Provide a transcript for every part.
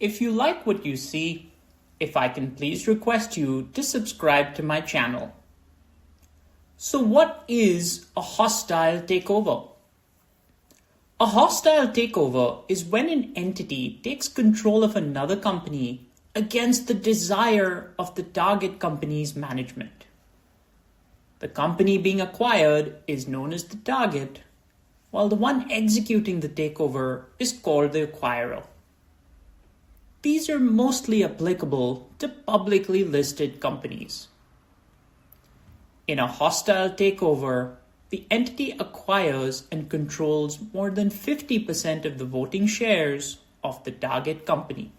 If you like what you see, if I can please request you to subscribe to my channel. So what is a hostile takeover? A hostile takeover is when an entity takes control of another company against the desire of the target company's management. The company being acquired is known as the target, while the one executing the takeover is called the acquirer. These are mostly applicable to publicly listed companies. In a hostile takeover, the entity acquires and controls more than 50% of the voting shares of the target company.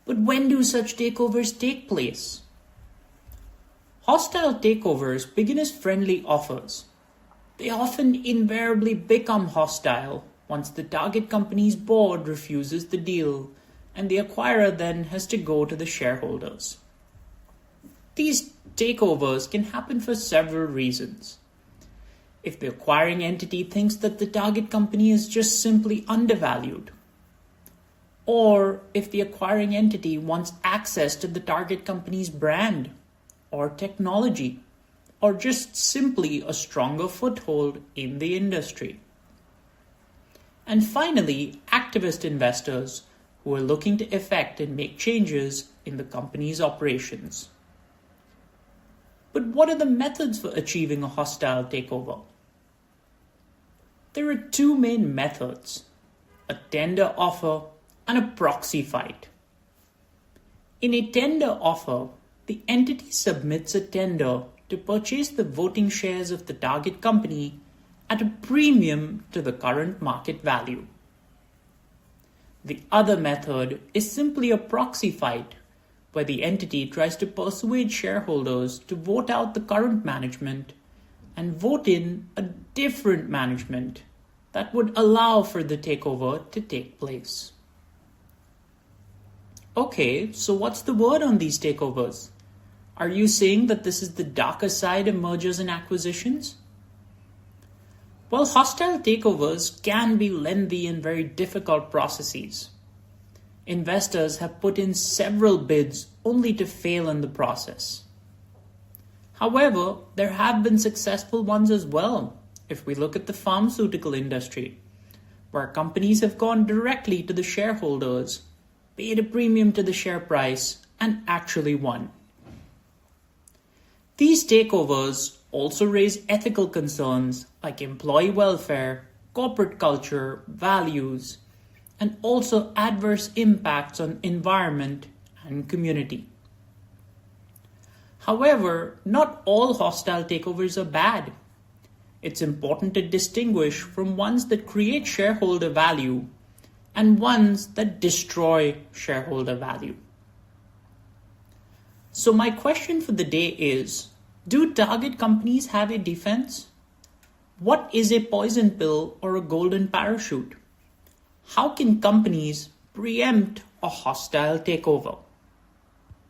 But when do such takeovers take place? Hostile takeovers begin as friendly offers. They often invariably become hostile once the target company's board refuses the deal and the acquirer then has to go to the shareholders. These takeovers can happen for several reasons. If the acquiring entity thinks that the target company is just simply undervalued, or if the acquiring entity wants access to the target company's brand or technology, or just simply a stronger foothold in the industry. And finally, activist investors who are looking to effect and make changes in the company's operations. But what are the methods for achieving a hostile takeover? There are two main methods: a tender offer and a proxy fight. In a tender offer, the entity submits a tender to purchase the voting shares of the target company at a premium to the current market value. The other method is simply a proxy fight, where the entity tries to persuade shareholders to vote out the current management and vote in a different management that would allow for the takeover to take place. Okay, so what's the word on these takeovers? Are you saying that this is the darker side of mergers and acquisitions? Well, hostile takeovers can be lengthy and very difficult processes. Investors have put in several bids only to fail in the process. However, there have been successful ones as well. If we look at the pharmaceutical industry, where companies have gone directly to the shareholders, paid a premium to the share price, and actually won. These takeovers also raise ethical concerns like employee welfare, corporate culture, values, and also adverse impacts on environment and community. However, not all hostile takeovers are bad. It's important to distinguish from ones that create shareholder value and ones that destroy shareholder value. So my question for the day is, do target companies have a defense? What is a poison pill or a golden parachute? How can companies preempt a hostile takeover?